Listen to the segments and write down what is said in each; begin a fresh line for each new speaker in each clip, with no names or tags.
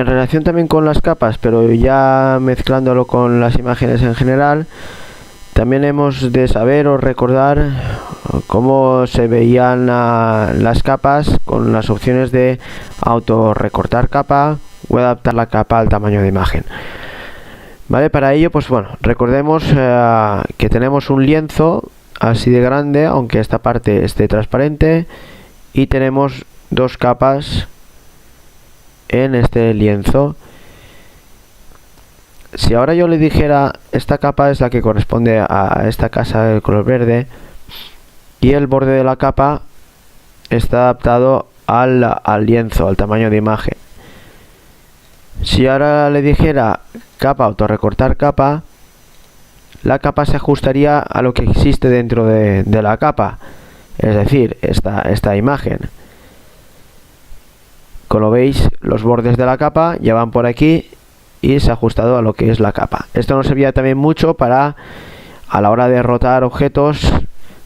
en relación también con las capas, pero ya mezclándolo con las imágenes en general, también hemos de saber o recordar cómo se veían las capas con las opciones de autorrecortar capa o adaptar la capa al tamaño de imagen. Vale, para ello, pues bueno, recordemos que tenemos un lienzo así de grande, aunque esta parte esté transparente, y tenemos dos capas en este lienzo. Si ahora yo le dijera, esta capa es la que corresponde a esta casa de color verde, y el borde de la capa está adaptado al lienzo, al tamaño de imagen. Si ahora le dijera capa, autorrecortar capa, la capa se ajustaría a lo que existe dentro de la capa, es decir, esta imagen. Como veis, los bordes de la capa ya van por aquí y se ha ajustado a lo que es la capa. Esto nos servía también mucho para, a la hora de rotar objetos,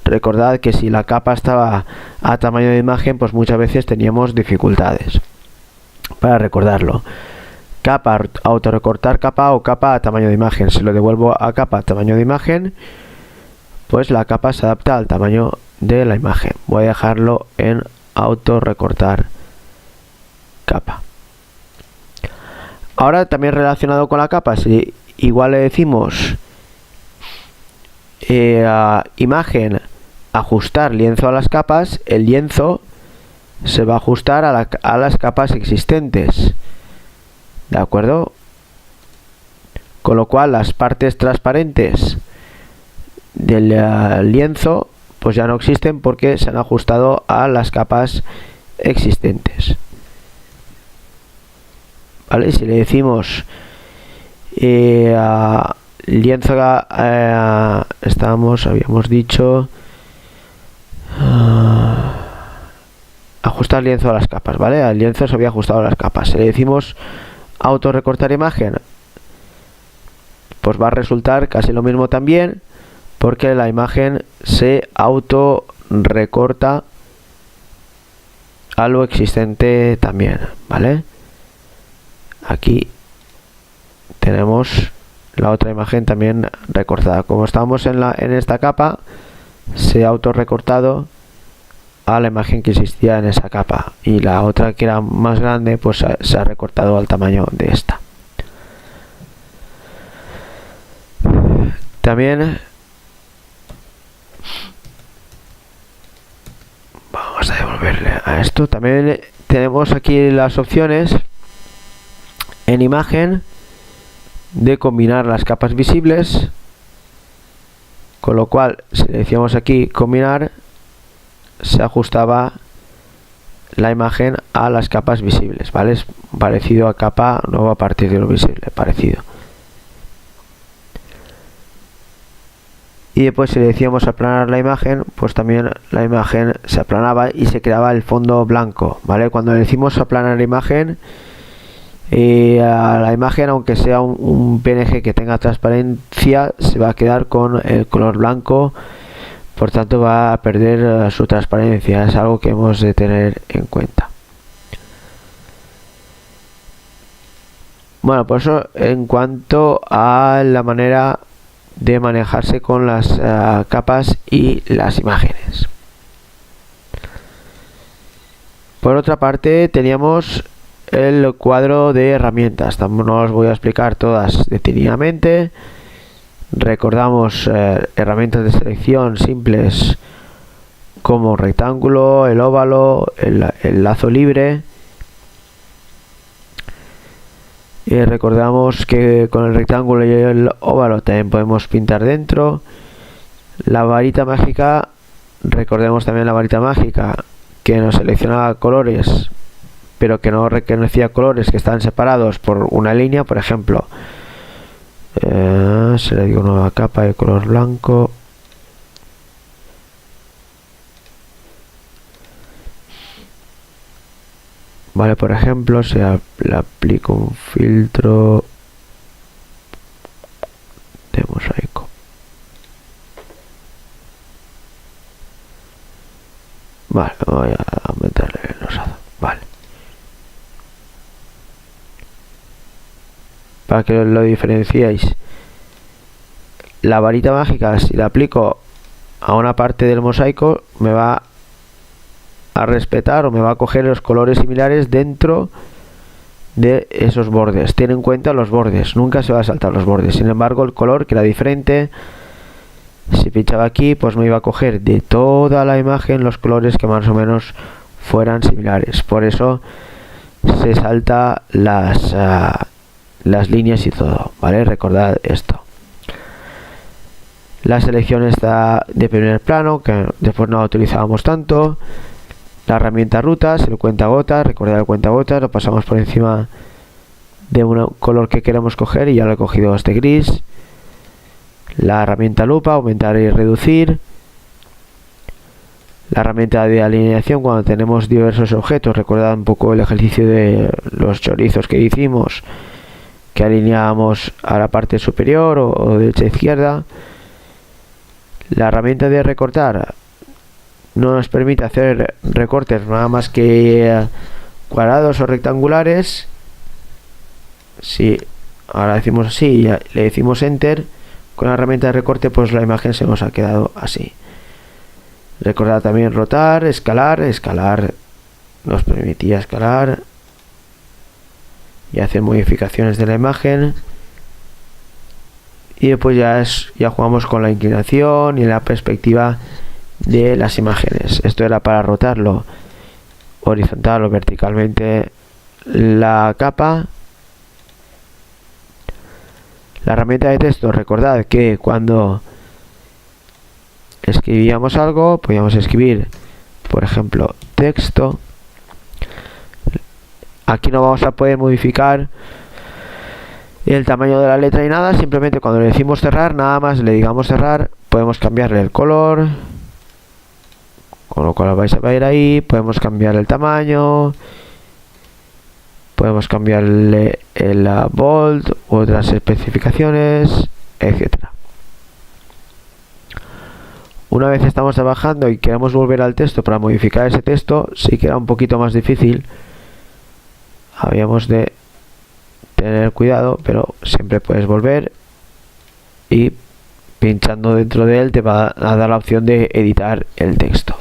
recordad que si la capa estaba a tamaño de imagen, pues muchas veces teníamos dificultades para recordarlo. Capa, autorrecortar capa o capa a tamaño de imagen. Si lo devuelvo a capa a tamaño de imagen, pues la capa se adapta al tamaño de la imagen. Voy a dejarlo en autorrecortar capa. Ahora también relacionado con la capa, si igual le decimos imagen, ajustar lienzo a las capas, el lienzo se va a ajustar a las capas existentes. ¿De acuerdo? Con lo cual las partes transparentes del lienzo pues ya no existen porque se han ajustado a las capas existentes. ¿Vale? Si le decimos lienzo, habíamos dicho ajustar lienzo a las capas, ¿vale? Al lienzo se había ajustado a las capas. Si le decimos autorrecortar imagen, pues va a resultar casi lo mismo también, porque la imagen se autorrecorta a lo existente también, ¿vale? Aquí tenemos la otra imagen también recortada. Como estamos en esta capa, se ha autorrecortado a la imagen que existía en esa capa, y la otra, que era más grande, pues se ha recortado al tamaño de esta. También vamos a devolverle a esto. También tenemos aquí las opciones en imagen de combinar las capas visibles, con lo cual si le decíamos aquí combinar, se ajustaba la imagen a las capas visibles, ¿vale? Es parecido a capa nueva a partir de lo visible, parecido. Y después si le decíamos aplanar la imagen, pues también la imagen se aplanaba y se creaba el fondo blanco, ¿vale? Cuando le decimos aplanar la imagen, a la imagen, aunque sea un PNG que tenga transparencia, se va a quedar con el color blanco, por tanto va a perder su transparencia. Es algo que hemos de tener en cuenta. Bueno, pues eso en cuanto a la manera de manejarse con las capas y las imágenes. Por otra parte, teníamos el cuadro de herramientas. Tampoco no os voy a explicar todas detenidamente. Recordamos herramientas de selección simples como rectángulo, el óvalo, el lazo libre. Y recordamos que con el rectángulo y el óvalo también podemos pintar dentro. La varita mágica, recordemos también la varita mágica que nos seleccionaba colores, pero que no reconocía colores que están separados por una línea. Por ejemplo, se le dio nueva capa de color blanco. Vale, por ejemplo, le aplico un filtro de mosaico. Vale, voy a aumentarle el rosado. Vale. para que lo diferenciéis. La varita mágica, si la aplico a una parte del mosaico, me va a respetar o me va a coger los colores similares dentro de esos bordes. Ten en cuenta los bordes, nunca se va a saltar los bordes. Sin embargo, el color, que era diferente, si pinchaba aquí, pues me iba a coger de toda la imagen los colores que más o menos fueran similares. Por eso se salta las líneas y todo, ¿vale? Recordad esto. La selección está de primer plano, que después no la utilizábamos tanto. La herramienta rutas, el cuentagotas, recordad el cuentagotas, lo pasamos por encima de un color que queremos coger y ya lo he cogido este gris. La herramienta lupa, aumentar y reducir. La herramienta de alineación, cuando tenemos diversos objetos, recordad un poco el ejercicio de los chorizos que hicimos, que alineábamos a la parte superior o derecha a izquierda. La herramienta de recortar no nos permite hacer recortes nada más que cuadrados o rectangulares. Si ahora decimos así y le decimos enter, con la herramienta de recorte pues la imagen se nos ha quedado así. Recordad también rotar, escalar nos permitía escalar y hacer modificaciones de la imagen. Y después ya jugamos con la inclinación y la perspectiva de las imágenes. Esto era para rotarlo horizontal o verticalmente la capa. La herramienta de texto, recordad que cuando escribíamos algo, podíamos escribir, por ejemplo, texto. Aquí no vamos a poder modificar el tamaño de la letra y nada, simplemente cuando le decimos cerrar, nada más le digamos cerrar, podemos cambiarle el color, con lo cual vais a ver ahí, podemos cambiar el tamaño, podemos cambiarle el bold u otras especificaciones, etcétera. Una vez estamos trabajando y queremos volver al texto para modificar ese texto, sí que era un poquito más difícil, habíamos de tener cuidado, pero siempre puedes volver y pinchando dentro de él te va a dar la opción de editar el texto.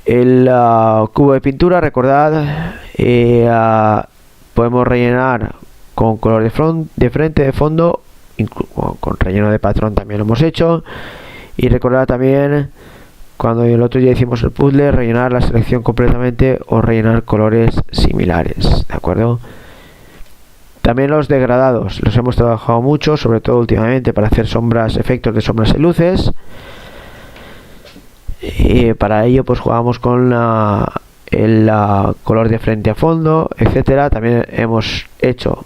El cubo de pintura, recordad, podemos rellenar con color de frente, de fondo, con relleno de patrón también lo hemos hecho. Y recordad también, cuando el otro día hicimos el puzzle, rellenar la selección completamente o rellenar colores similares, ¿de acuerdo? También los degradados, los hemos trabajado mucho, sobre todo últimamente para hacer sombras, efectos de sombras y luces. Y para ello pues jugamos con el color de frente a fondo, etcétera. También hemos hecho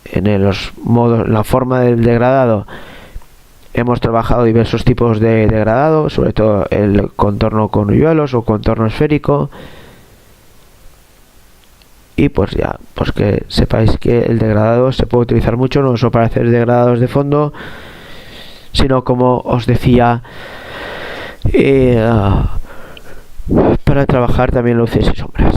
en los modos, la forma del degradado, hemos trabajado diversos tipos de degradado, sobre todo el contorno con hoyuelos o contorno esférico. Y pues ya, pues que sepáis que el degradado se puede utilizar mucho, no solo para hacer degradados de fondo, sino, como os decía, para trabajar también luces y sombras.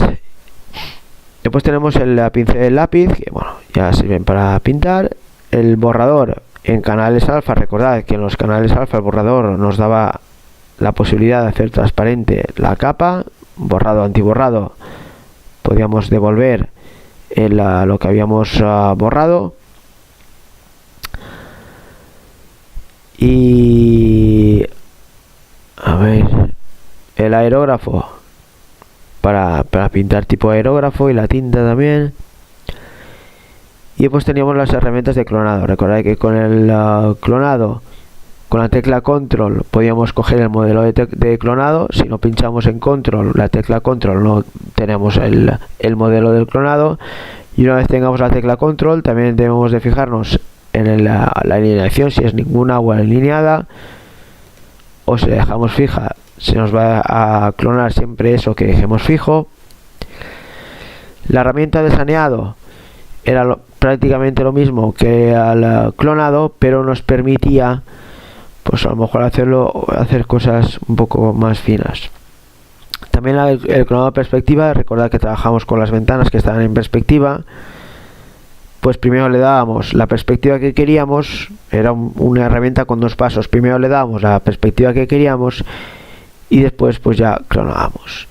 Después tenemos el pincel de lápiz, que bueno, ya sirven para pintar. El borrador en canales alfa, recordad que en los canales alfa el borrador nos daba la posibilidad de hacer transparente la capa. Borrado, antiborrado, podíamos devolver lo que habíamos borrado. Y a ver, el aerógrafo para pintar tipo aerógrafo, y la tinta también. Y después teníamos las herramientas de clonado. Recordad que con el clonado, con la tecla control, podíamos coger el modelo de clonado. Si no pinchamos en control, la tecla control, no tenemos el modelo del clonado. Y una vez tengamos la tecla control, también debemos de fijarnos en la alineación, si es ninguna o alineada, o si dejamos fija, se nos va a clonar siempre eso que dejemos fijo. La herramienta de saneado era prácticamente lo mismo que al clonado, pero nos permitía pues a lo mejor hacer cosas un poco más finas. También el clonado de perspectiva, recordad que trabajamos con las ventanas que estaban en perspectiva, pues primero le dábamos la perspectiva que queríamos. Era una herramienta con dos pasos. Primero le dábamos la perspectiva que queríamos y después pues ya clonábamos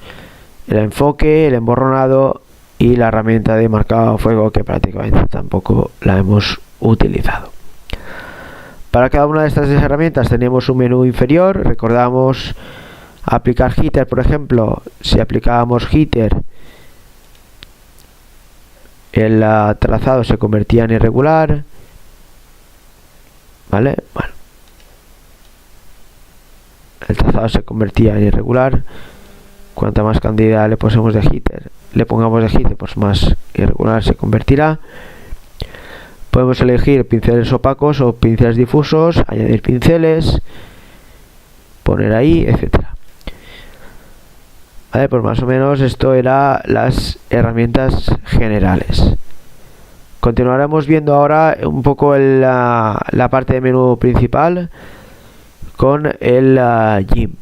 el enfoque, el emborronado y la herramienta de marcado a fuego, que prácticamente tampoco la hemos utilizado. Para cada una de estas herramientas teníamos un menú inferior. Recordamos aplicar jitter, por ejemplo. Si aplicábamos jitter, el trazado se convertía en irregular, ¿vale? Bueno, el trazado se convertía en irregular. Cuanta más cantidad le pongamos de jitter, pues más irregular se convertirá. Podemos elegir pinceles opacos o pinceles difusos, añadir pinceles, poner ahí, etcétera. Vale, pues más o menos esto era las herramientas generales. Continuaremos viendo ahora un poco la parte de menú principal con el GIMP.